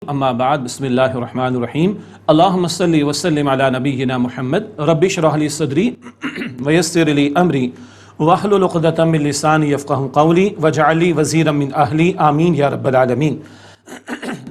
اما بعد بسم اللہ الرحمن الرحیم اللہم صلی وسلم علی نبینا محمد رب اشرح لی صدری ویسر لی امری واحلل عقدۃ من لسانی یفقہوا قولی واجعل لی وزیرا من اہلی آمین یا رب العالمین۔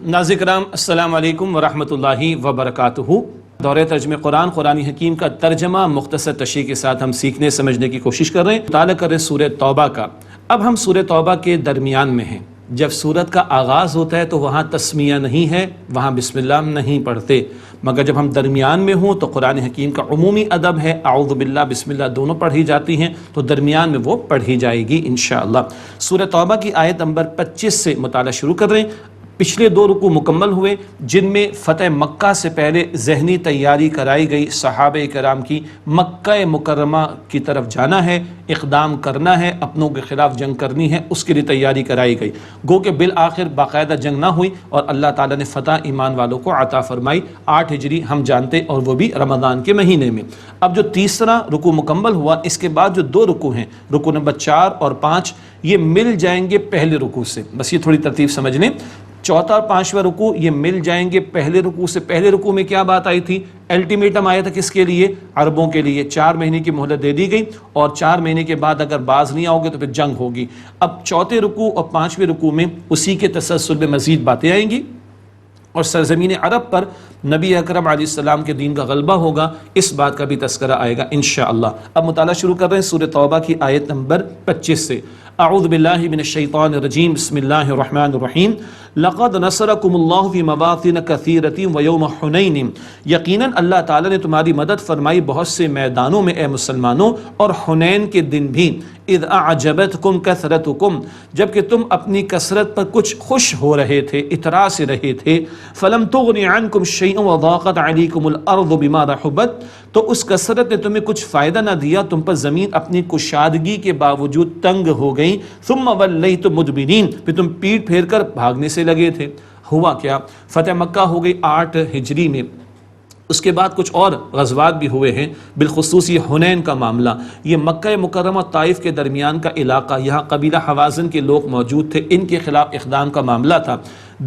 ناظرین کرام السلام علیکم ورحمۃ اللہ وبرکاتہ۔ دورہ ترجمہ قرآن حکیم کا ترجمہ مختصر تشریح کے ساتھ ہم سیکھنے سمجھنے کی کوشش کر رہے ہیں، مطالعہ کر رہے ہیں سورہ توبہ کا۔ اب ہم سورہ توبہ کے درمیان میں ہیں۔ جب سورت کا آغاز ہوتا ہے تو وہاں تسمیہ نہیں ہے، وہاں بسم اللہ نہیں پڑھتے، مگر جب ہم درمیان میں ہوں تو قرآن حکیم کا عمومی ادب ہے، اعوذ باللہ بسم اللہ دونوں پڑھی جاتی ہیں، تو درمیان میں وہ پڑھی جائے گی انشاءاللہ۔ سورہ توبہ کی آیت نمبر 25 سے مطالعہ شروع کر رہے ہیں۔ پچھلے دو رکوع مکمل ہوئے جن میں فتح مکہ سے پہلے ذہنی تیاری کرائی گئی، صحابہ کرام کی مکہ مکرمہ کی طرف جانا ہے، اقدام کرنا ہے، اپنوں کے خلاف جنگ کرنی ہے، اس کے لیے تیاری کرائی گئی۔ گو کہ بالآخر باقاعدہ جنگ نہ ہوئی اور اللہ تعالیٰ نے فتح ایمان والوں کو عطا فرمائی۔ 8 ہجری ہم جانتے، اور وہ بھی رمضان کے مہینے میں۔ اب جو تیسرا رکوع مکمل ہوا، اس کے بعد جو 2 رکوع ہیں، رکوع نمبر 4 اور 5، یہ مل جائیں گے پہلے رکوع سے۔ بس یہ تھوڑی ترتیب سمجھ لیں، چوتھا اور 5واں رکوع یہ مل جائیں گے پہلے رکوع سے۔ پہلے رکوع میں کیا بات آئی تھی؟ الٹیمیٹم آیا تھا کس کے لیے؟ عربوں کے لیے۔ 4 مہینے کی مہلت دے دی گئی، اور 4 مہینے کے بعد اگر باز نہیں آؤ گے تو پھر جنگ ہوگی۔ اب چوتھے رکوع اور 5ویں رکوع میں اسی کے تسلسل میں مزید باتیں آئیں گی، اور سرزمین عرب پر نبی اکرم علیہ السلام کے دین کا غلبہ ہوگا، اس بات کا بھی تذکرہ آئے گا انشاءاللہ۔ اب مطالعہ شروع کر رہے ہیں سورہ توبہ کی آیت نمبر 25 سے۔ اعوذ باللہ من الشیطان الرجیم، بسم اللہ الرحمن الرحیم۔ لقد نصرکم اللہ فی مواطن کثیرۃ ویوم حنین، یقیناً اللہ تعالیٰ نے تمہاری مدد فرمائی بہت سے میدانوں میں اے مسلمانوں، اور حنین کے دن بھی۔ اذ اعجبتکم کثرتکم، جبکہ تم اپنی کثرت پر کچھ خوش ہو رہے تھے، اطراء سے رہے تھے۔ فلم تغن عنکم شیئا وضاقت علیکم الارض بما رحبت، تو اس کثرت نے تمہیں کچھ فائدہ نہ دیا، تم پر زمین اپنی کشادگی کے باوجود تنگ ہو گئی۔ ثم ولیتم مدبرین، پھر تم پیٹ پھیر کر بھاگنے سے لگے تھے۔ ہوا کیا؟ فتح مکہ ہو گئی 8 ہجری میں۔ اس کے بعد کچھ اور غزوات بھی ہوئے ہیں، بالخصوص یہ حنین کا معاملہ۔ یہ مکہ مکرمہ طائف کے درمیان کا علاقہ، یہاں قبیلہ حوازن کے لوگ موجود تھے، ان کے خلاف اقدام کا معاملہ تھا۔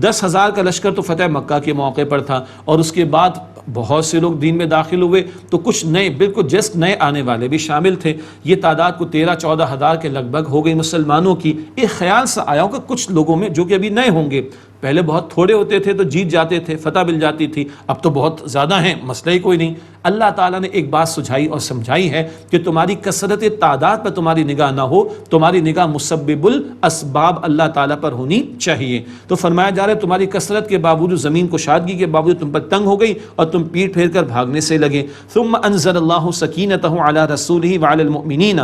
10,000 کا لشکر تو فتح مکہ کے موقع پر تھا، اور اس کے بعد بہت سے لوگ دین میں داخل ہوئے، تو کچھ نئے، بالکل جسٹ نئے آنے والے بھی شامل تھے۔ یہ تعداد کو 13-14 ہزار کے لگ بھگ ہو گئی مسلمانوں کی۔ ایک خیال سا آیا ہوگا کچھ لوگوں میں جو کہ ابھی نئے ہوں گے، پہلے بہت تھوڑے ہوتے تھے تو جیت جاتے تھے، فتح مل جاتی تھی، اب تو بہت زیادہ ہیں، مسئلہ ہی کوئی نہیں۔ اللہ تعالیٰ نے ایک بات سجھائی اور سمجھائی ہے کہ تمہاری کثرت تعداد پر تمہاری نگاہ نہ ہو، تمہاری نگاہ مسبب الاسباب اللہ تعالیٰ پر ہونی چاہیے۔ تو فرمایا جا رہا ہے تمہاری کثرت کے باوجود، زمین کشادگی کے باوجود تم پر تنگ ہو گئی اور تم پیٹ پھیر کر بھاگنے سے لگے۔ ثم انزل اللہ سکینتہ علی رسولہ وعلی المؤمنین،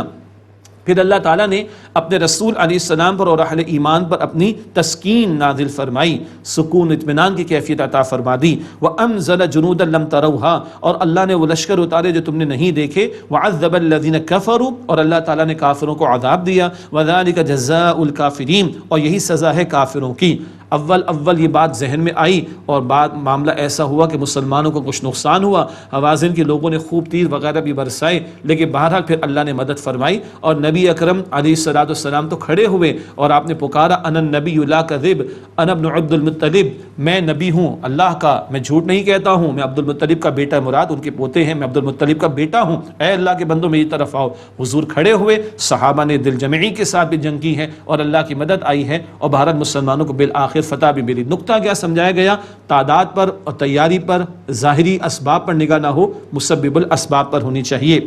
پھر اللہ تعالیٰ نے اپنے رسول علیہ السلام پر اور اہل ایمان پر اپنی تسکین نازل فرمائی، سکون اطمینان کی کیفیت عطا فرما دی۔ وَأَنزَلَ جُنُودًا لَمْ تَرَوْهَا، اور اللہ نے وہ لشکر اتارے جو تم نے نہیں دیکھے۔ وَعَذَّبَ الَّذِينَ كَفَرُوا، اور اللہ تعالیٰ نے کافروں کو عذاب دیا۔ وَذَلِكَ جَزَاءُ الْكَافِرِينَ، اور یہی سزا ہے کافروں کی۔ اول یہ بات ذہن میں آئی، اور بعد معاملہ ایسا ہوا کہ مسلمانوں کو کچھ نقصان ہوا، حوازن کے لوگوں نے خوب تیر وغیرہ بھی برسائے، لیکن بہرحال پھر اللہ نے مدد فرمائی، اور نبی اکرم علیہ السلام تو کھڑے ہوئے اور آپ نے پکارا، انا النبی لا کذب انا ابن عبد المطلب، میں نبی ہوں اللہ کا، میں جھوٹ نہیں کہتا ہوں، میں عبد المطلب کا بیٹا، مراد ان کے پوتے ہیں، میں عبد المطلب کا بیٹا ہوں، اے اللہ کے بندوں میری طرف آؤ۔ حضور کھڑے ہوئے، صحابہ نے دل جمعی کے ساتھ بھی جنگ کی ہے، اور اللہ کی مدد آئی ہے، اور بھارت مسلمانوں کو بالآخر فتح بھی ملی۔ نقطہ کیا سمجھایا گیا؟ تعداد پر اور تیاری پر، ظاہری اسباب پر نگاہ نہ ہو، مسبب الاسباب پر ہونی چاہیے۔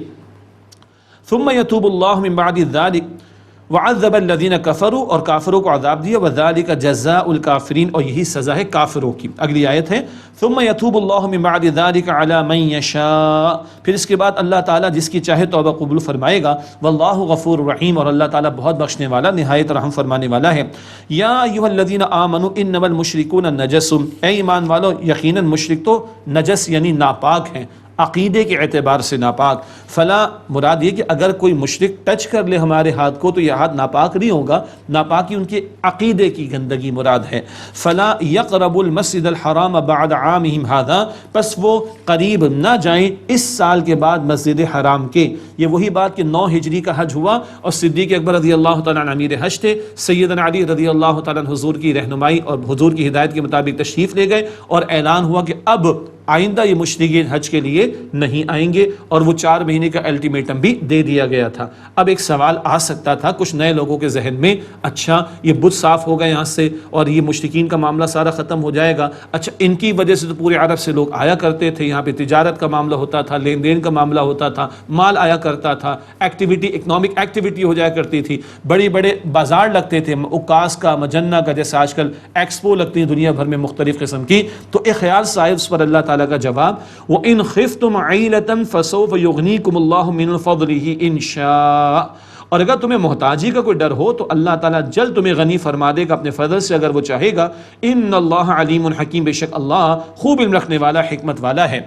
ثم يتوب اللہ من بعد ذلك وعذب الذین کفروا، اور کافروں کو عذاب دیا۔ وذلک جزاء الکافرین، اور یہی سزا ہے کافروں کی۔ اگلی آیت ہے ثم يتوب اللہ من بعد ذلك على من يشاء، پھر اس کے بعد اللہ تعالیٰ جس کی چاہے توبہ قبول فرمائے گا۔ واللہ غفور رحیم، اور اللہ تعالیٰ بہت بخشنے والا، نہایت رحم فرمانے والا ہے۔ یا ایھا الذین آمنوا انما المشرکون نجس، اے ایمان والو یقیناً مشرک تو نجس یعنی ناپاک ہیں۔ عقیدے کے اعتبار سے ناپاک. فلا مراد یہ کہ اگر کوئی مشرک ٹچ کر لے ہمارے ہاتھ کو تو یہ ہاتھ ناپاک نہیں ہوگا، ناپاکی ان کے عقیدے کی گندگی مراد ہے. فلا یقرب المسجد الحرام بعد عامہم ھذا، پس وہ قریب نہ جائیں اس سال کے بعد مسجد حرام کے. یہ وہی بات کہ 9 ہجری کا حج ہوا اور صدیق اکبر رضی اللہ تعالیٰ عنہ امیر حج تھے، سیدنا علی رضی اللہ تعالیٰ عنہ حضور کی رہنمائی اور حضور کی ہدایت کے مطابق تشریف لے گئے اور اعلان ہوا کہ اب آئندہ یہ مشرکین حج کے لیے نہیں آئیں گے، اور وہ 4 مہینے کا الٹیمیٹم بھی دے دیا گیا تھا. اب ایک سوال آ سکتا تھا کچھ نئے لوگوں کے ذہن میں، اچھا یہ بت صاف ہو گئے یہاں سے اور یہ مشرکین کا معاملہ سارا ختم ہو جائے گا، اچھا ان کی وجہ سے تو پورے عرب سے لوگ آیا کرتے تھے، یہاں پہ تجارت کا معاملہ ہوتا تھا، لین دین کا معاملہ ہوتا تھا، مال آیا کرتا تھا، ایکٹیویٹی اکنامک ایکٹیویٹی ہو جایا کرتی تھی، بڑے بڑے بازار لگتے تھے، عکاس کا، مجنہ کا، جیسے آج کل ایکسپو لگتی ہیں دنیا بھر میں مختلف قسم کی. تو ایک خیال صاحب اس پر اللہ تعالیٰ کا جواب، وَإِنْ خِفْتُمْ عَيْلَةً فَسَوْفَ يُغْنِيكُمُ اللَّهُ مِنْ فَضْلِهِ إِنْ شَاءَ. اور اگر تمہیں محتاجی کا کوئی ڈر ہو تو اللہ تعالیٰ جلد تمہیں غنی فرما دے گا اپنے فضل سے اگر وہ چاہے گا. ان اللہ علیم حکیم، بے شک اللہ خوب علم رکھنے والا، حکمت والا ہے.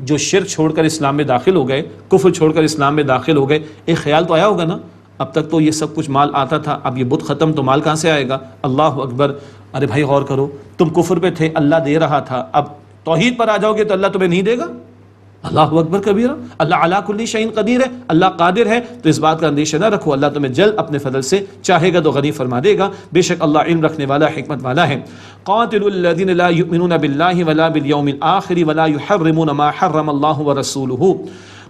جو شرک چھوڑ کر اسلام میں داخل ہو گئے، کفر چھوڑ کر اسلام میں داخل ہو گئے، ایک خیال تو آیا ہوگا نا، اب تک تو یہ سب کچھ مال آتا تھا، اب یہ بت ختم تو مال کہاں سے آئے گا؟ اللہ اکبر. ارے بھائی غور کرو، تم کفر پہ تھے، اللہ دے رہا تھا، اب توحید پر آ جاؤ گے تو اللہ تمہیں نہیں دے گا؟ اللہ اکبر کبیرہ. اللہ علی کل شیء قدیر ہے، اللہ قادر ہے، تو اس بات کا اندیشہ نہ رکھو، اللہ تمہیں جلد اپنے فضل سے چاہے گا تو غنی فرما دے گا. بے شک اللہ علم رکھنے والا، حکمت والا ہے. قاتلوا الذین لا یؤمنون باللہ ولا بالیوم الآخر ولا یحرمون ما حرم اللہ ورسولہ.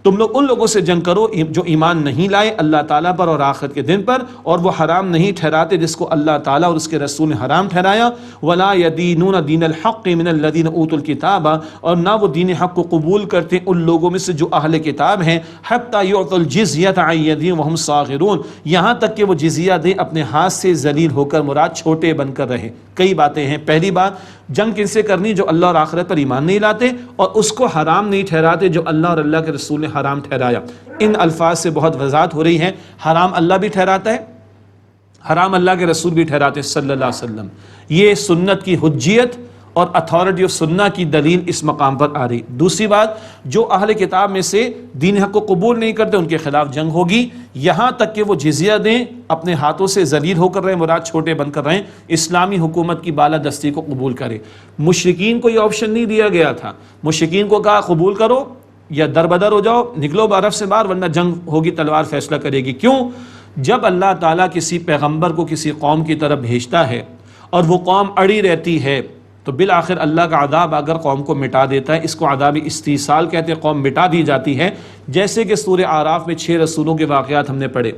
تم لوگ ان لوگوں سے جنگ کرو جو ایمان نہیں لائے اللہ تعالیٰ پر اور آخرت کے دن پر، اور وہ حرام نہیں ٹھہراتے جس کو اللہ تعالیٰ اور اس کے رسول نے حرام ٹھہرایا. ولا یدینون دین الحق من الذین اوتوا الکتاب، اور نہ وہ دین حق کو قبول کرتے ان لوگوں میں سے جو اہل کتاب ہیں. حتی یعطوا الجزیۃ عن ید وہم صاغرون، یہاں تک کہ وہ جزیہ دیں اپنے ہاتھ سے ذلیل ہو کر، مراد چھوٹے بن کر رہے. کئی باتیں ہیں. پہلی بات، جنگ کن سے کرنی؟ جو اللہ اور آخرت پر ایمان نہیں لاتے اور اس کو حرام نہیں ٹھہراتے جو اللہ اور اللہ کے رسول نے حرام ٹھہرایا. ان الفاظ سے بہت وضاحت ہو رہی ہے، حرام اللہ بھی ٹھہراتا ہے، حرام اللہ کے رسول بھی ٹھہراتے ہیں صلی اللہ علیہ وسلم. یہ سنت کی حجیت اور اتھارٹی آف سنہ کی دلیل اس مقام پر آ رہی. دوسری بات، جو اہل کتاب میں سے دین حق کو قبول نہیں کرتے ان کے خلاف جنگ ہوگی، یہاں تک کہ وہ جزیہ دیں، اپنے ہاتھوں سے ذلیل ہو کر رہے، مراد چھوٹے بن کر رہے، اسلامی حکومت کی بالادستی کو قبول کرے. مشرکین کو یہ آپشن نہیں دیا گیا تھا. مشرکین کو کہا قبول کرو یا دربدر ہو جاؤ، نکلو عرب سے باہر ورنہ جنگ ہوگی، تلوار فیصلہ کرے گی. کیوں؟ جب اللہ تعالیٰ کسی پیغمبر کو کسی قوم کی طرف بھیجتا ہے اور وہ قوم اڑی رہتی ہے تو بالآخر اللہ کا عذاب اگر قوم کو مٹا دیتا ہے، اس کو عذاب استیصال کہتے ہیں، قوم مٹا دی جاتی ہے. جیسے کہ سورہ اعراف میں 6 رسولوں کے واقعات ہم نے پڑھے.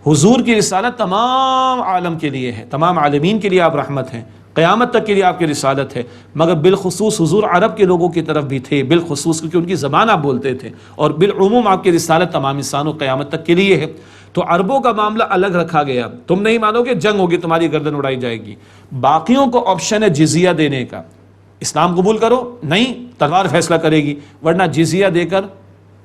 حضور کی رسالت تمام عالم کے لیے ہے، تمام عالمین کے لیے آپ رحمت ہیں، قیامت تک کے لیے آپ کی رسالت ہے، مگر بالخصوص حضور عرب کے لوگوں کی طرف بھی تھے، بالخصوص کیونکہ ان کی زبان آپ بولتے تھے، اور بالعموم آپ کی رسالت تمام انسانوں قیامت تک کے لیے ہے. تو عربوں کا معاملہ الگ رکھا گیا. تم نہیں مانو گے جنگ ہوگی، تمہاری گردن اڑائی جائے گی. باقیوں کو آپشن ہے جزیہ دینے کا. اسلام قبول کرو، نہیں تلوار فیصلہ کرے گی، ورنہ جزیہ دے کر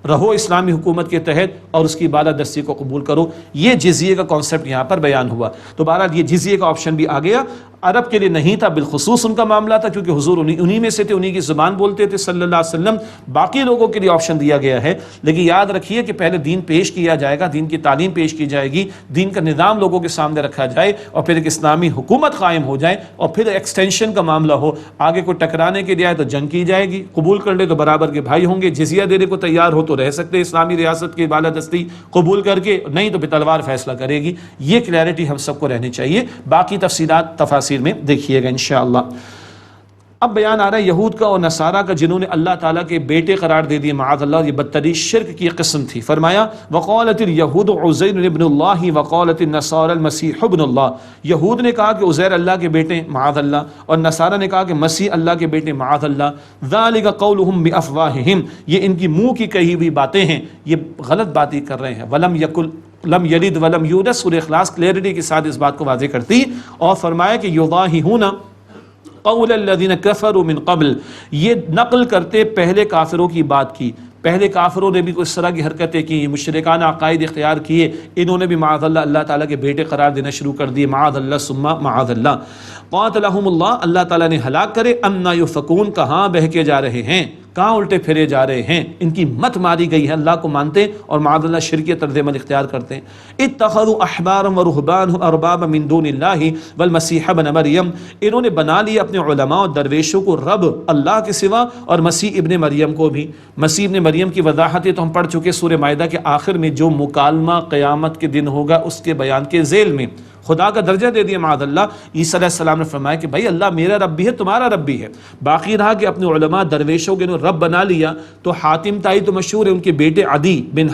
رہو اسلامی حکومت کے تحت اور اس کی بالادستی کو قبول کرو. یہ جزیے کا کانسیپٹ یہاں پر بیان ہوا. تو بہرحال یہ جزیے کا آپشن بھی آ گیا. عرب کے لیے نہیں تھا، بالخصوص ان کا معاملہ تھا کیونکہ حضور انہی میں سے تھے، انہی کی زبان بولتے تھے صلی اللہ علیہ وسلم. باقی لوگوں کے لیے آپشن دیا گیا ہے. لیکن یاد رکھیے کہ پہلے دین پیش کیا جائے گا، دین کی تعلیم پیش کی جائے گی، دین کا نظام لوگوں کے سامنے رکھا جائے اور پھر ایک اسلامی حکومت قائم ہو جائے اور پھر ایکسٹینشن کا معاملہ ہو. آگے کوئی ٹکرانے کے لیے آئے تو جنگ کی جائے گی، قبول کر لے تو برابر کے بھائی ہوں گے، جزیہ دینے کو تیار ہو تو رہ سکتے اسلامی ریاست کی بالادستی قبول کر کے، نہیں تو پھر تلوار فیصلہ کرے گی. یہ کلیئرٹی ہم سب کو رہنی چاہیے. باقی تفصیلات تفاسیر میں دیکھیے گا انشاءاللہ. اب بیان آ رہا ہے یہود کا اور نصارہ کا جنہوں نے اللہ تعالیٰ کے بیٹے قرار دے دیے معاذ اللہ. یہ بدترین شرک کی قسم تھی. فرمایا وقالت الیہود عزیر ابن اللہ وقالت النصارى المسیح ابن اللہ. یہود نے کہا کہ عزیر اللہ کے بیٹے معاذ اللہ، اور نصارہ نے کہا کہ مسیح اللہ کے بیٹے معاذ اللہ. ذالک قولہم بافواہہم، یہ ان کی منہ کی کہی ہوئی باتیں ہیں، یہ غلط باتیں کر رہے ہیں. ولم یکل لم یلد ولم یولد. سورہ اخلاص کلیئرٹی کے ساتھ اس بات کو واضح کرتی اور فرمایا کہ یضاہون قول الذین کفروا من قبل، یہ نقل کرتے پہلے کافروں کی بات کی. پہلے کافروں نے بھی اس طرح کی حرکتیں کی، مشرکانہ عقائد اختیار کیے، انہوں نے بھی معاذ اللہ اللہ تعالیٰ کے بیٹے قرار دینا شروع کر دیے. معاذ اللہ ثم معاذ اللہ. قاتلہم اللہ، اللہ تعالیٰ نے ہلاک کرے. انا یؤفکون، کہاں بہکے جا رہے ہیں، کہاں الٹے پھرے جا رہے ہیں، ان کی مت ماری گئی ہے، اللہ کو مانتے اور معاذ اللہ شرک طرز عمل اختیار کرتے ہیں۔ اتخذوا احبارا ورهبانا اربابا من دون اللہ والمسیح ابن مریم، انہوں نے بنا لیا اپنے علماء اور درویشوں کو رب اللہ کے سوا، اور مسیح ابن مریم کو بھی۔ مسیح ابن مریم کی وضاحتیں تو ہم پڑھ چکے سورہ مائدہ کے آخر میں، جو مکالمہ قیامت کے دن ہوگا اس کے بیان کے ذیل میں خدا کا درجہ دے دیا معاذ اللہ۔ عیسیٰ علیہ السلام نے فرمایا کہ بھائی اللہ میرا رب بھی ہے، تمہارا رب بھی ہے۔ باقی رہا کہ اپنے علماء درویشوں کے رب بنا لیا، تو حاتم تائی تو مشہور ہے، ان کے بیٹے عدی بن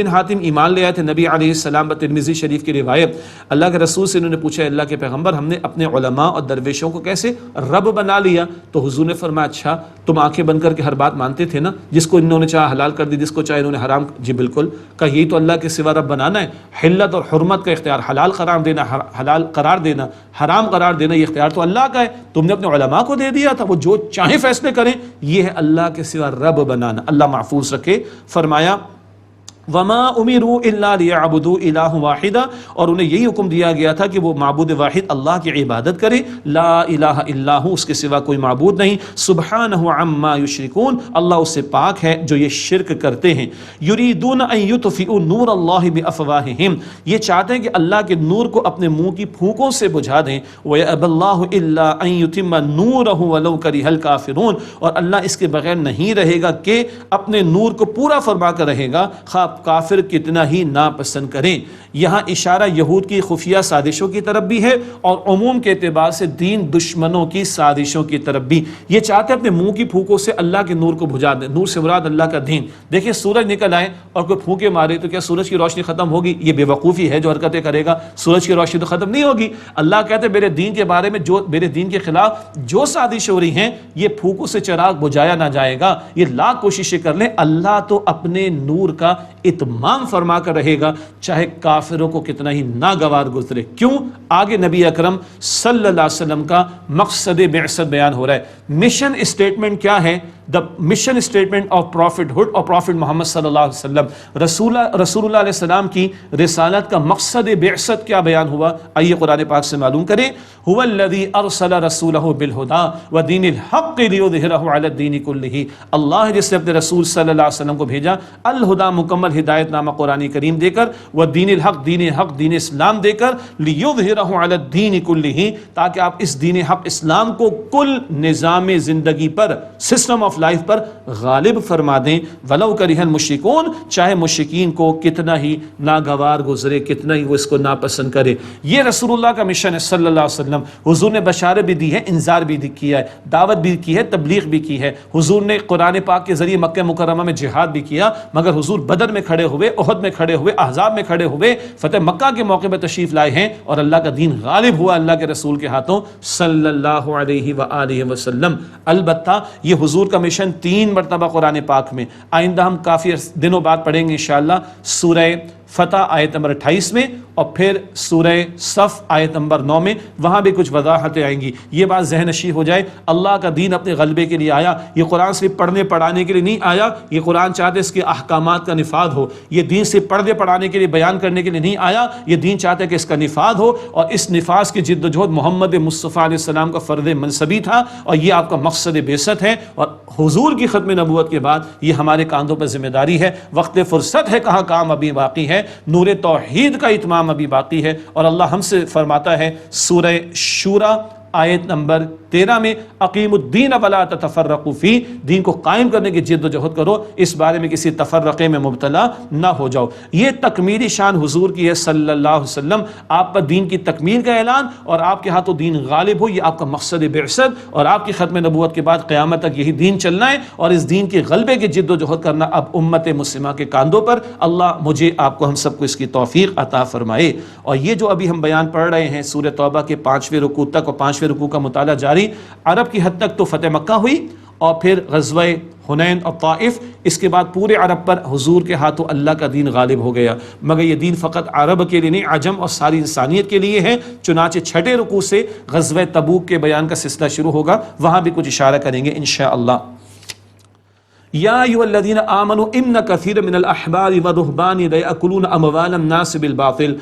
حاتم ایمان لے آئے تھے نبی علیہ السلام، ترمذی شریف کی روایت۔ اللہ کے رسول سے انہوں نے پوچھا اللہ کے پیغمبر ہم نے اپنے علماء اور درویشوں کو کیسے رب بنا لیا؟ تو حضور نے فرمایا اچھا تم آنکھیں بند کر کے ہر بات مانتے تھے نا، جس کو انہوں نے چاہا حلال کر دی، جس کو چاہے انہوں نے حرام، جی بالکل، کہ یہی تو اللہ کے سوا رب بنانا ہے، حلت اور حرمت کا اختیار، حلال قرار دینا، حلال قرار دینا، حرام قرار دینا، یہ اختیار تو اللہ کا ہے، تم نے اپنے علماء کو دے دیا تھا، وہ جو چاہیں فیصلے کریں، یہ ہے اللہ کے سوا رب بنانا۔ اللہ محفوظ رکھے۔ فرمایا وما امروا الا ليعبدوا الہ واحدا، اور انہیں یہی حکم دیا گیا تھا کہ وہ معبود واحد اللہ کی عبادت کرے، لا الہ الا ہو، اس کے سوا کوئی معبود نہیں، سبحانہ عما یشرکون، اللہ اس سے پاک ہے جو یہ شرک کرتے ہیں۔ یریدون ان یطفئوا نور اللہ بافواہہم، یہ چاہتے ہیں کہ اللہ کے نور کو اپنے منہ کی پھونکوں سے بجھا دیں، ویأبی اللہ الا ان یتم نورہ ولو کرہ الکافرون، اور اللہ اس کے بغیر نہیں رہے گا کہ اپنے نور کو پورا فرما کر رہے گا، خواہ کافر کتنا ہی ناپسند کریں۔ یہاں اشارہ یہود کی خفیہ سازشوں کی طرف بھی ہے، اور عموم کے اعتبار سے دین دشمنوں کی سازشوں کی طرف بھی۔ یہ چاہتے ہیں اپنے منہ کی پھونکوں سے اللہ کے نور کو بجھا دیں، نور سے مراد اللہ کا دین۔ دیکھیں سورج نکل آئے اور کوئی پھونکے مارے تو کیا سورج کی روشنی ختم ہوگی؟ یہ بے وقوفی ہے جو حرکتیں کرے گا، سورج کی روشنی تو ختم نہیں ہوگی۔ اللہ کہتے ہیں میرے دین کے بارے میں، جو میرے دین کے خلاف جو سازش ہو رہی ہیں، یہ پھونکوں سے چراغ بجھایا نہ جائے گا، یہ لاکھ کوششیں کر لیں، اللہ تو اپنے نور کا اتمام فرما کر رہے گا، چاہے کافروں کو کتنا ہی ناگوار گزرے۔ کیوں؟ آگے نبی اکرم صلی اللہ علیہ وسلم کا مقصد بعثت بیان ہو رہا ہے۔ مشن اسٹیٹمنٹ کیا ہے؟ The mission statement of prophethood اور پروفٹ محمد صلی اللہ علیہ وسلم، رسول اللہ علیہ السلام کی رسالت کا مقصد بعثت کیا بیان ہوا؟ آئیے قرآن پاک سے معلوم کریں۔ هو الذی ارسل رسولہ بالہدی ودین الحق لیظہرہ علی الدین کلہ، اللہ ہے جس نے اپنے رسول صلی اللہ علیہ وسلم کو بھیجا الہدی، مکمل ہدایت نامہ قرآن کریم دے کر، ودین الحق، دین حق، دین اسلام دے کر، لیظہرہ علی الدین کلہ، تاکہ آپ اس دین حق اسلام کو کل نظام زندگی پر، سسٹم آف لائف پر غالب فرما دیں، ولو کرہ المشرکون، چاہے مشرکین کو کتنا ہی ناگوار گزرے، کتنا ہی وہ اس کو ناپسند کرے۔ یہ رسول اللہ کا مشن ہے صلی اللہ علیہ وسلم۔ حضور نے بشارت بھی دی ہے، انذار بھی کیا ہے، دعوت بھی کی ہے، تبلیغ بھی کی ہے۔ حضور نے قرآن پاک کے ذریعے مکہ مکرمہ میں جہاد بھی کیا، مگر حضور بدر میں کھڑے ہوئے، احد میں کھڑے ہوئے، احزاب میں کھڑے ہوئے، فتح مکہ کے موقع پہ تشریف لائے ہیں، اور اللہ کا دین غالب ہوا اللہ کے رسول کے ہاتھوں صلی اللہ علیہ وآلہ وسلم۔ البتہ یہ حضور کا مشن 3 مرتبہ قرآن پاک میں، آئندہ ہم کافی دنوں بعد پڑھیں گے انشاءاللہ، سورہ فتح آیت نمبر 28 میں، اور پھر سورہ صف آیت نمبر 9 میں، وہاں بھی کچھ وضاحتیں آئیں گی۔ یہ بات ذہن نشین ہو جائے، اللہ کا دین اپنے غلبے کے لیے آیا، یہ قرآن صرف پڑھنے پڑھانے کے لیے نہیں آیا، یہ قرآن چاہتے اس کے احکامات کا نفاذ ہو، یہ دین صرف پڑھنے پڑھانے کے لیے بیان کرنے کے لیے نہیں آیا، یہ دین چاہتا ہے کہ اس کا نفاذ ہو، اور اس نفاذ کی جد و جہد محمد مصطفیٰ علیہ السلام کا فرض منصبی تھا، اور یہ آپ کا مقصد بعثت ہے، اور حضور کی ختم نبوت کے بعد یہ ہمارے کاندھوں پر ذمہ داری ہے۔ وقت فرصت ہے، کہاں کام ابھی باقی ہے، نور توحید کا اتمام ابھی باقی ہے، اور اللہ ہم سے فرماتا ہے سورہ شورى آیت نمبر 13 میں، اقیم الدین ولا تتفرقوا فی، دین کو قائم کرنے کی جد و جہد کرو، اس بارے میں کسی تفرقے میں مبتلا نہ ہو جاؤ۔ یہ تکمیلی شان حضور کی ہے صلی اللہ علیہ وسلم، آپ پر دین کی تکمیل کا اعلان، اور آپ کے ہاتھوں دین غالب ہو، یہ آپ کا مقصد بعثت، اور آپ کی ختم نبوت کے بعد قیامت تک یہی دین چلنا ہے، اور اس دین کے غلبے کی جد و جہد کرنا اب امت مسلمہ کے کاندھوں پر۔ اللہ مجھے آپ کو ہم سب کو اس کی توفیق عطا فرمائے۔ اور یہ جو ابھی ہم بیان پڑھ رہے ہیں سورہ توبہ کے 5ویں رکوع تک، اور 5ویں رکوع کا مطالعہ جاری، عرب کی حد تک تو فتح مکہ ہوئی، اور پھر غزوہ حنین اور طائف، اس کے بعد پورے عرب پر حضور کے ہاتھوں اللہ کا دین غالب ہو گیا، مگر یہ دین فقط عرب کے لیے نہیں، عجم اور ساری انسانیت کے لیے ہے۔ چنانچہ 6 رکوع سے غزوہ تبوک کے بیان کا سلسلہ شروع ہوگا، وہاں بھی کچھ اشارہ کریں گے انشاءاللہ۔ یا ایھا الذین آمنوا ان کثیر من الاحبار والرہبان لیأکلون اموال الناس بالباطل،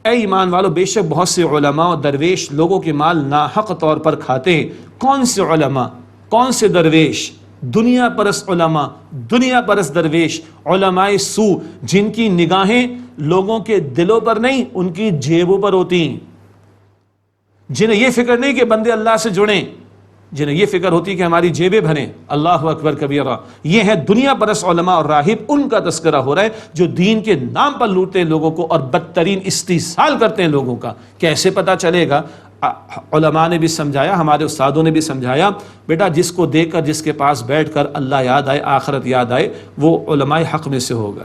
اے ایمان والو، بے شک بہت سے علماء اور درویش لوگوں کے مال ناحق طور پر کھاتے ہیں۔ کون سے علماء، کون سے درویش؟ دنیا پرست علماء، دنیا پرست درویش، علماء سو، جن کی نگاہیں لوگوں کے دلوں پر نہیں ان کی جیبوں پر ہوتی ہیں، جنہیں یہ فکر نہیں کہ بندے اللہ سے جڑیں، جنہیں یہ فکر ہوتی کہ ہماری جیبیں بھریں۔ اللہ اکبر کبیرہ، یہ ہے دنیا پرست علماء اور راہب، ان کا تذکرہ ہو رہا ہے جو دین کے نام پر لوٹتے ہیں لوگوں کو اور بدترین استحصال کرتے ہیں لوگوں کا۔ کیسے پتہ چلے گا؟ علماء نے بھی سمجھایا، ہمارے استادوں نے بھی سمجھایا، بیٹا جس کو دیکھ کر، جس کے پاس بیٹھ کر اللہ یاد آئے، آخرت یاد آئے، وہ علماء حق میں سے ہوگا،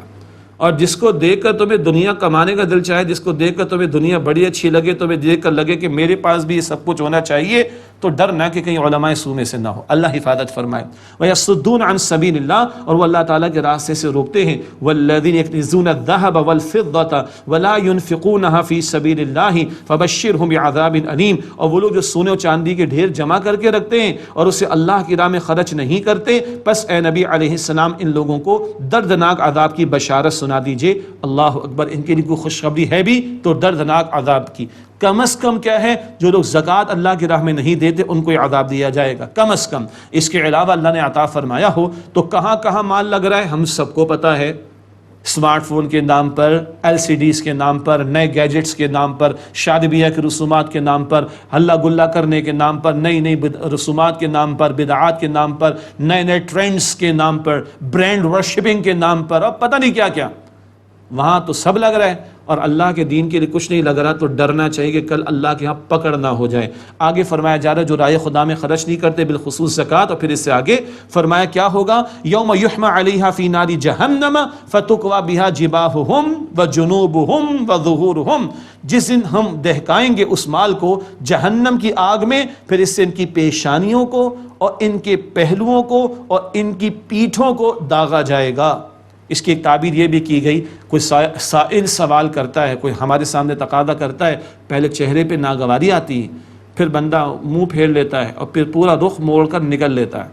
اور جس کو دیکھ کر تمہیں دنیا کمانے کا دل چاہے، جس کو دیکھ کر تمہیں دنیا بڑی اچھی لگے، تمہیں دیکھ کر لگے کہ میرے پاس بھی یہ سب کچھ ہونا چاہیے، تو ڈر نہ کہ کہیں علماء سو میں سے نہ ہو۔ اللہ حفاظت فرمائے۔ وَيَصُدُّونَ عَن سَبِيلِ اللَّهِ، اور وہ اللہ تعالیٰ کے راستے سے روکتے ہیں۔ وَالَّذِينَ يَكْنِزُونَ الذَّهَبَ وَالْفِضَّةَ وَلَا يُنْفِقُونَهَا فِي سَبِيلِ اللَّهِ فَبَشِّرْهُم بِعَذَابٍ أَلِيمٍ، اور وہ لوگ جو سونے و چاندی کے ڈھیر جمع کر کے رکھتے ہیں اور اسے اللہ کی راہ میں خرچ نہیں کرتے، پس اے نبی علیہ السلام ان لوگوں کو دردناک عذاب کی بشارت سنا دیجئے۔ اللہ اکبر، ان کے لیے کوئی خوشخبری ہے بھی تو دردناک عذاب کی۔ کم از کم کیا ہے، جو لوگ زکوٰۃ اللہ کی راہ میں نہیں دیتے ان کو یہ عذاب دیا جائے گا، کم از کم۔ اس کے علاوہ اللہ نے عطا فرمایا ہو تو کہاں کہاں مال لگ رہا ہے ہم سب کو پتہ ہے، اسمارٹ فون کے نام پر، LCDs کے نام پر، نئے گیجٹس کے نام پر، شادی بیاہ کے رسومات کے نام پر، ہلا گلا کرنے کے نام پر، نئی نئی رسومات کے نام پر، بدعات کے نام پر، نئے نئے ٹرینڈز کے نام پر، برانڈ ورشپنگ کے نام پر، اور پتہ نہیں کیا کیا، وہاں تو سب لگ رہا ہے، اور اللہ کے دین کے لیے کچھ نہیں لگ رہا، تو ڈرنا چاہیے کہ کل اللہ کے ہاں پکڑ نہ ہو جائے۔ آگے فرمایا جا رہا ہے جو رائے خدا میں خرچ نہیں کرتے بالخصوص زکوٰۃ، اور پھر اس سے آگے فرمایا کیا ہوگا، یوم یحمى علیہا فی نار جہنم فتکوی بہا جباہہم وجنوبہم وظہورہم، جس دن ہم دہکائیں گے اس مال کو جہنم کی آگ میں، پھر اس سے ان کی پیشانیوں کو اور ان کے پہلوؤں کو اور ان کی پیٹھوں کو داغا جائے گا۔ اس کی ایک تعبیر یہ بھی کی گئی، کوئی سائل سوال کرتا ہے، کوئی ہمارے سامنے تقاضا کرتا ہے، پہلے چہرے پہ ناگواری آتی ہے، پھر بندہ منہ پھیر لیتا ہے اور پھر پورا رخ موڑ کر نکل لیتا ہے،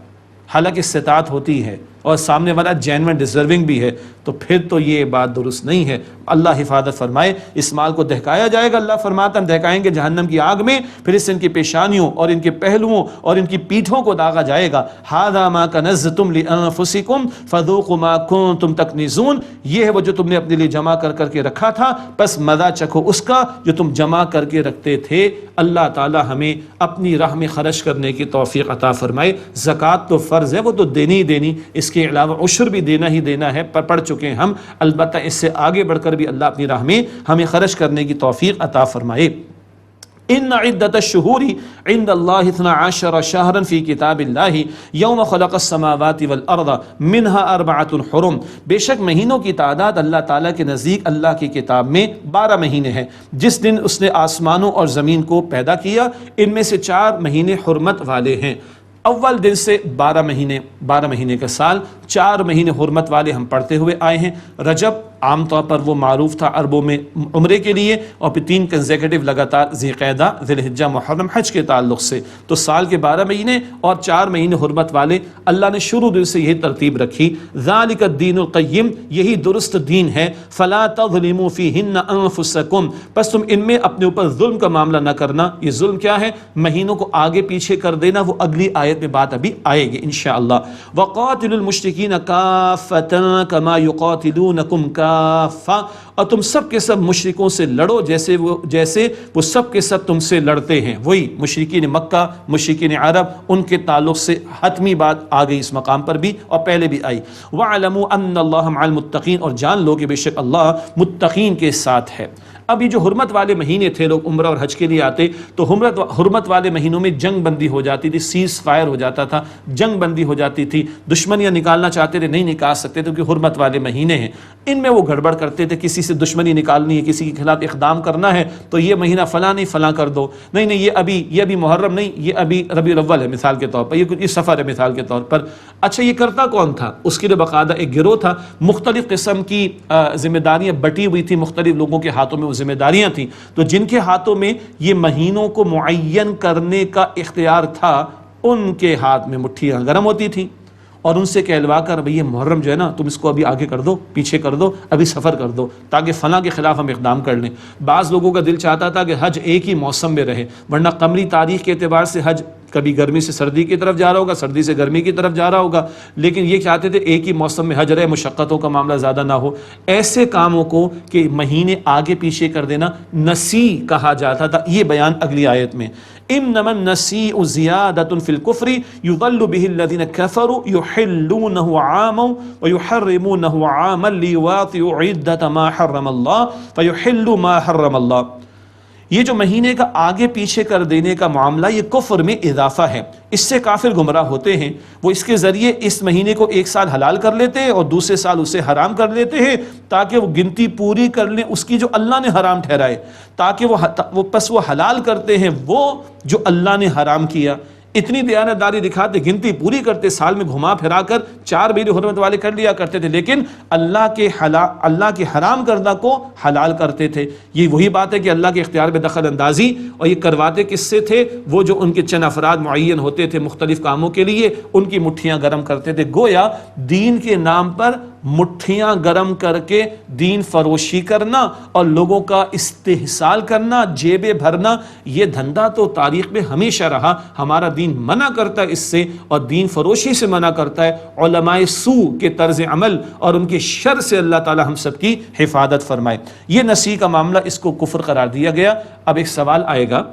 حالانکہ استطاعت ہوتی ہے اور سامنے والا جینوئن ڈیزرونگ بھی ہے، تو پھر تو یہ بات درست نہیں ہے۔ اللہ حفاظت فرمائے۔ اس مال کو دہکایا جائے گا، اللہ فرماتا ہے ہم دہکائیں گے جہنم کی آگ میں، پھر اس سے ان کی پیشانیوں اور ان کے پہلوؤں اور ان کی پیٹھوں کو داغا جائے گا۔ ھذا ما کنزتم لانفسکم فذوقوا ما کنتم تکنزون، یہ ہے وہ جو تم نے اپنے لیے جمع کر کر کے رکھا تھا، بس مزہ چکھو اس کا جو تم جمع کر کے رکھتے تھے۔ اللہ تعالی ہمیں اپنی راہ میں خرچ کرنے کی توفیق عطا فرمائے۔ زکوٰۃ تو فرض ہے، وہ تو دینی ہی دینی، اس کے علاوہ عشر بھی دینا ہی دینا ہے، پڑھ چکے ہیں ہم، البتہ اس سے آگے بڑھ کر بھی اللہ اپنی راہ میں ہمیں خرچ کرنے کی توفیق عطا فرمائے۔ ان عدت الشہور عند اللہ 12 شہرا فی کتاب اللہ یوم خلق السماوات والارض منها 4 حرم، بے شک مہینوں کی تعداد اللہ تعالیٰ کے نزدیک اللہ کی کتاب میں 12 مہینے ہیں، جس دن اس نے آسمانوں اور زمین کو پیدا کیا، ان میں سے 4 مہینے حرمت والے ہیں۔ اول دن سے 12 مہینے کا سال، 4 مہینے حرمت والے ہم پڑھتے ہوئے آئے ہیں۔ رجب عام طور پر وہ معروف تھا عربوں میں عمرے کے لیے، اور پھر 3 کنزیکٹیو لگاتار ذی قعدہ، ذی الحجہ، محرم، حج کے تعلق سے، تو سال کے 12 مہینے اور 4 مہینے حرمت والے اللہ نے شروع دن سے یہی ترتیب رکھی۔ ذالک الدین القیم، یہی درست دین ہے۔ فلا تظلموا فیہن انفسکم، پس تم ان میں اپنے اوپر ظلم کا معاملہ نہ کرنا۔ یہ ظلم کیا ہے؟ مہینوں کو آگے پیچھے کر دینا، وہ اگلی آیت میں بات ابھی آئے گی انشاءاللہ۔ وقاتلوا المشرکین کافۃ کما یقاتلونکم کافۃ، اور تم سب کے سب مشرکوں سے لڑو جیسے وہ سب کے سب تم سے لڑتے ہیں۔ وہی مشرکین مکہ، مشرکین عرب، ان کے تعلق سے حتمی بات آ گئی اس مقام پر بھی اور پہلے بھی آئی۔ وَاعْلَمُوا أَنَّ اللَّهَ مَعَ الْمُتَّقِينَ، اور جان لو کہ بے شک اللہ متقین کے ساتھ ہے۔ اب یہ جو حرمت والے مہینے تھے، لوگ عمرہ اور حج کے لیے آتے تو حرمت والے مہینوں میں جنگ بندی ہو جاتی تھی، سیز فائر ہو جاتا تھا، جنگ بندی ہو جاتی تھی، دشمنیاں نکالنا چاہتے تھے نہیں نکال سکتے تھے کیونکہ حرمت والے مہینے ہیں۔ ان میں وہ گڑبڑ کرتے تھے، کسی سے دشمنی نکالنی ہے، کسی کے خلاف اقدام کرنا ہے تو یہ مہینہ فلاں نہیں فلاں کر دو، نہیں یہ ابھی محرم نہیں، یہ ابھی ربیع الاول ہے مثال کے طور پر، یہ سفر ہے مثال کے طور پر۔ اچھا یہ کرتا کون تھا؟ اس کے لیے باقاعدہ ایک گروہ تھا، مختلف قسم کی ذمہ داریاں بٹی ہوئی تھی، مختلف لوگوں کے ہاتھوں میں وہ ذمہ داریاں تھیں، تو جن کے ہاتھوں میں یہ مہینوں کو معین کرنے کا اختیار تھا ان کے ہاتھ میں مٹھیاں گرم ہوتی تھیں، اور ان سے کہلوا کر بھئی یہ محرم جو ہے نا تم اس کو ابھی آگے کر دو، پیچھے کر دو، ابھی سفر کر دو تاکہ فلاں کے خلاف ہم اقدام کر لیں۔ بعض لوگوں کا دل چاہتا تھا کہ حج ایک ہی موسم میں رہے، ورنہ قمری تاریخ کے اعتبار سے حج کبھی گرمی سے سردی کی طرف جا رہا ہوگا، سردی سے گرمی کی طرف جا رہا ہوگا، لیکن یہ چاہتے تھے ایک ہی موسم میں حج رہے، مشقتوں کا معاملہ زیادہ نہ ہو. ایسے کاموں کو کہ مہینے آگے پیچھے کر دینا نسی کہا جاتا تھا. یہ بیان اگلی آیت میں، انما النسیء زیادۃ فی الکفر یضل بہ الذین کفروا یحلونہ عاما ویحرمونہ عاما لیواطئوا عدۃ ما حرم اللہ فیحلوا ما حرم اللہ. یہ جو مہینے کا آگے پیچھے کر دینے کا معاملہ یہ کفر میں اضافہ ہے. اس سے کافر گمراہ ہوتے ہیں. وہ اس کے ذریعے اس مہینے کو ایک سال حلال کر لیتے ہیں اور دوسرے سال اسے حرام کر لیتے ہیں تاکہ وہ گنتی پوری کر لیں اس کی جو اللہ نے حرام ٹھہرائے، تاکہ وہ حلال کرتے ہیں وہ جو اللہ نے حرام کیا. اتنی دیانتداری دکھاتے، گنتی پوری کرتے، سال میں گھما پھرا کر 4 مہینے حرمت والے کر لیا کرتے تھے، لیکن اللہ کے حرام کردہ کو حلال کرتے تھے. یہ وہی بات ہے کہ اللہ کے اختیار میں دخل اندازی. اور یہ کرواتے کس سے تھے؟ وہ جو ان کے چند افراد معین ہوتے تھے مختلف کاموں کے لیے، ان کی مٹھیاں گرم کرتے تھے. گویا دین کے نام پر مٹھیاں گرم کر کے دین فروشی کرنا اور لوگوں کا استحصال کرنا، جیبیں بھرنا، یہ دھندا تو تاریخ میں ہمیشہ رہا. ہمارا دین منع کرتا ہے اس سے، اور دین فروشی سے منع کرتا ہے. علماء سوء کے طرز عمل اور ان کے شر سے اللہ تعالی ہم سب کی حفاظت فرمائے. یہ نسی کا معاملہ، اس کو کفر قرار دیا گیا. اب ایک سوال آئے گا،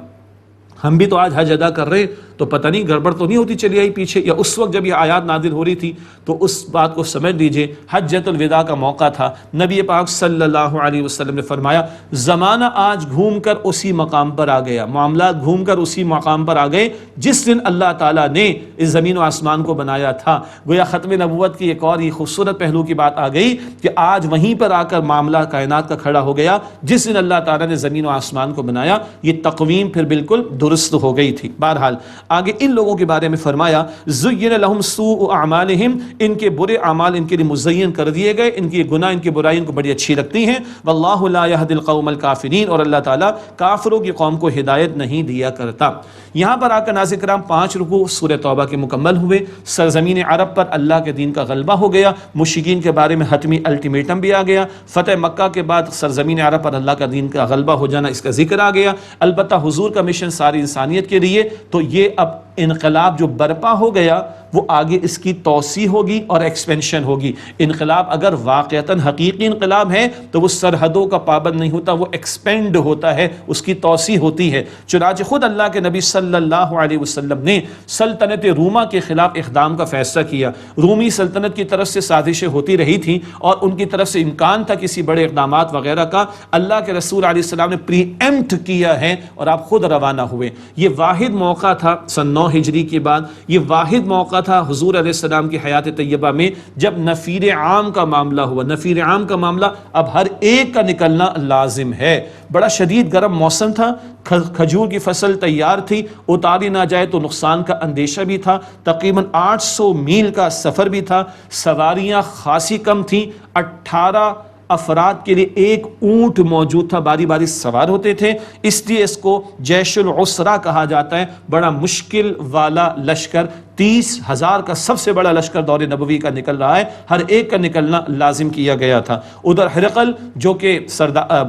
ہم بھی تو آج حج ادا کر رہے، تو پتہ نہیں گڑبڑ تو نہیں ہوتی چلی آئی پیچھے، یا اس وقت جب یہ آیات نازل ہو رہی تھی تو اس بات کو سمجھ لیجئے. حجۃ الوداع کا موقع تھا. نبی پاک صلی اللہ علیہ وسلم نے فرمایا زمانہ آج گھوم کر اسی مقام پر آ گیا، معاملات گھوم کر اسی مقام پر آ گئے جس دن اللہ تعالیٰ نے اس زمین و آسمان کو بنایا تھا. گویا ختم نبوت کی ایک اور یہ خوبصورت پہلو کی بات آ گئی کہ آج وہیں پر آ کر معاملہ کائنات کا کھڑا ہو گیا جس دن اللہ تعالیٰ نے زمین و آسمان کو بنایا. یہ تقویم پھر بالکل درست ہو گئی تھی. بہرحال آگے ان لوگوں کے بارے میں فرمایا زین لہم سوء اعمالہم، ان کے برے اعمال ان کے لیے مزین کر دیے گئے، ان کی گناہ ان کی برائی ان کو بڑی اچھی لگتی ہیں. واللہ لا یہدی القوم الکافرین، اور اللہ تعالیٰ کافروں کی قوم کو ہدایت نہیں دیا کرتا. یہاں پر آ کر ناظرین کرام 5 رکوع سورہ توبہ کے مکمل ہوئے. سرزمین عرب پر اللہ کے دین کا غلبہ ہو گیا. مشرکین کے بارے میں حتمی الٹیمیٹم بھی آ گیا. فتح مکہ کے بعد سرزمین عرب پر اللہ کا دین کا غلبہ ہو جانا، اس کا ذکر آ گیا. البتہ حضور کا مشن ساری انسانیت کے لیے، تو یہ اب انقلاب جو برپا ہو گیا وہ آگے اس کی توسیع ہوگی اور ایکسپینشن ہوگی. انقلاب اگر واقعتاً حقیقی انقلاب ہے تو وہ سرحدوں کا پابند نہیں ہوتا، وہ ایکسپینڈ ہوتا ہے، اس کی توسیع ہوتی ہے. چنانچہ خود اللہ کے نبی صلی اللہ علیہ وسلم نے سلطنت روما کے خلاف اقدام کا فیصلہ کیا. رومی سلطنت کی طرف سے سازشیں ہوتی رہی تھیں اور ان کی طرف سے امکان تھا کسی بڑے اقدامات وغیرہ کا. اللہ کے رسول علیہ السلام نے پری ایمپٹ کیا ہے اور آپ خود روانہ ہوئے. یہ واحد موقع تھا سن 9 ہجری کے بعد، یہ واحد موقع تھا حضور علیہ السلام کی حیات طیبہ میں جب نفیر عام کا معاملہ ہوا. نفیر عام کا معاملہ اب ہر ایک کا نکلنا لازم ہے. بڑا شدید گرم موسم تھا، کھجور کی فصل تیار تھی، اتاری نہ جائے تو نقصان کا اندیشہ بھی تھا. تقریباً 800 میل کا سفر بھی تھا. سواریاں خاصی کم تھیں. 18 افراد کے لیے ایک اونٹ موجود تھا، باری باری سوار ہوتے تھے. اس لیے اس کو جیش العسرہ کہا جاتا ہے. بڑا مشکل والا لشکر، 30,000 کا سب سے بڑا لشکر دور نبوی کا نکل رہا ہے. ہر ایک کا نکلنا لازم کیا گیا تھا. ادھر ہرقل جو کہ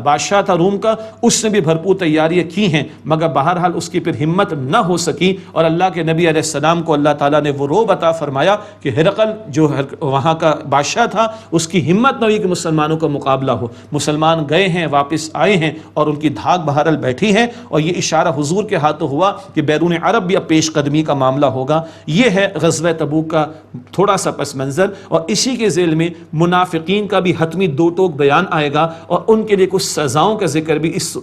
بادشاہ تھا روم کا، اس نے بھی بھرپور تیاریاں کی ہیں، مگر بہرحال اس کی پھر ہمت نہ ہو سکی اور اللہ کے نبی علیہ السلام کو اللہ تعالیٰ نے وہ رعب عطا فرمایا کہ ہرقل جو وہاں کا بادشاہ تھا اس کی ہمت نہ ہوئی کہ مسلمانوں کا مقابلہ ہو. مسلمان گئے ہیں، واپس آئے ہیں اور ان کی دھاک بہرحال بیٹھی ہے. اور یہ اشارہ حضور کے ہاتھوں ہوا کہ بیرون عرب بھی اب پیش قدمی کا معاملہ ہوگا. یہ ہے غزوہ تبوک کا تھوڑا سا پس منظر، اور اسی کے ذیل میں منافقین کا بھی حتمی 2 ٹوک بیان آئے گا اور ان کے لیے کچھ سزاؤں کا ذکر بھی اس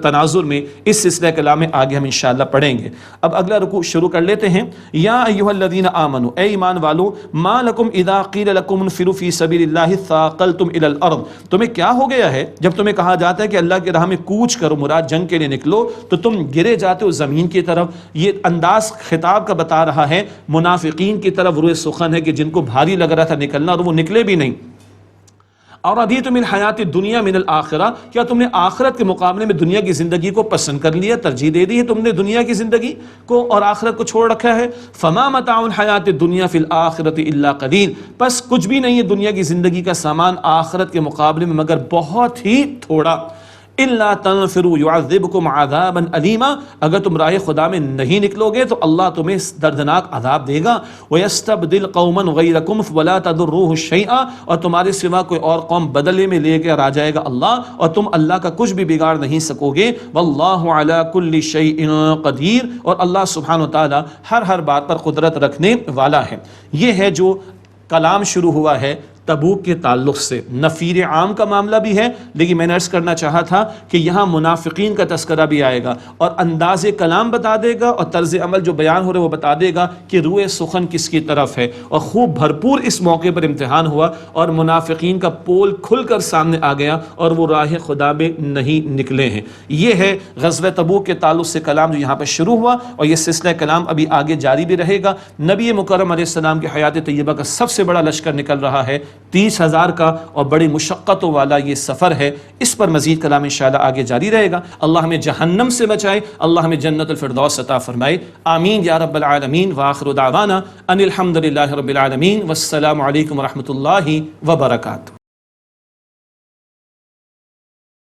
تناظر میں، اس سلسلہ کلام میں آگے ہم انشاءاللہ پڑھیں گے. اب اگلا رکوع شروع کر لیتے ہیں. یا ایھا الذین آمنوا، اے ایمان والو، ما لکم اذا قیل لکم انفروا فی سبیل اللہ ثاقلتم الی الارض، تمہیں کیا ہو گیا ہے جب تمہیں کہا جاتا ہے کہ اللہ کی راہ میں کوچ کرو، مراد جنگ کے لیے نکلو، تو تم گرے جاتے ہو زمین کی طرف. یہ انداز خطاب کا بتا رہا ہے منافقین کی طرف روئے سخن ہے کہ جن کو بھاری لگ رہا تھا نکلنا اور وہ نکلے بھی نہیں. اور رضیتم الحیات الدنیا من الآخرہ، کیا تم نے آخرت کے مقابلے میں دنیا کی زندگی کو پسند کر لیا، ترجیح دے دی ہے تم نے دنیا کی زندگی کو اور آخرت کو چھوڑ رکھا ہے. فما متاع الحیات الدنیا فی الآخرۃ الا قلیل، پس کچھ بھی نہیں ہے دنیا کی زندگی کا سامان آخرت کے مقابلے میں مگر بہت ہی تھوڑا. الا تنفروا يعذبكم عذابا علیما، اگر تم راہ خدا میں نہیں نکلو گے تو اللہ تمہیں دردناک عذاب دے گا. وَيَسْتَبْدِلْ قَوْمًا غَيْرَكُمْ وَلَا تَضُرُّوهُ شَيْئًا، اور تمہارے سوا کوئی اور قوم بدلے میں لے کر آ جائے گا اللہ، اور تم اللہ کا کچھ بھی بگاڑ نہیں سکو گے. وَاللَّهُ عَلَى كُلِّ شَيْءٍ قَدِيرٌ، اور اللہ سبحانہ و تعالی ہر بات پر قدرت رکھنے والا ہے. یہ ہے جو کلام شروع ہوا ہے تبوک کے تعلق سے. نفیر عام کا معاملہ بھی ہے، لیکن میں نے عرض کرنا چاہا تھا کہ یہاں منافقین کا تذکرہ بھی آئے گا، اور انداز کلام بتا دے گا، اور طرز عمل جو بیان ہو رہے وہ بتا دے گا کہ روئے سخن کس کی طرف ہے. اور خوب بھرپور اس موقع پر امتحان ہوا، اور منافقین کا پول کھل کر سامنے آ گیا، اور وہ راہ خدا میں نہیں نکلے ہیں. یہ ہے غزوہ تبوک کے تعلق سے کلام جو یہاں پر شروع ہوا، اور یہ سلسلہ کلام ابھی آگے جاری بھی رہے گا. نبی مکرم علیہ السلام کی حیات طیبہ کا سب سے بڑا لشکر نکل رہا ہے، 30,000 کا، اور بڑی مشقتوں والا یہ سفر ہے. اس پر مزید کلام انشاءاللہ آگے جاری رہے گا. اللہ ہمیں جہنم سے بچائے، اللہ ہمیں جنت الفردوس عطا فرمائے. آمین یا رب العالمین. وآخر دعوانا ان الحمد للہ رب العالمین، والسلام علیکم ورحمۃ اللہ وبرکاتہ.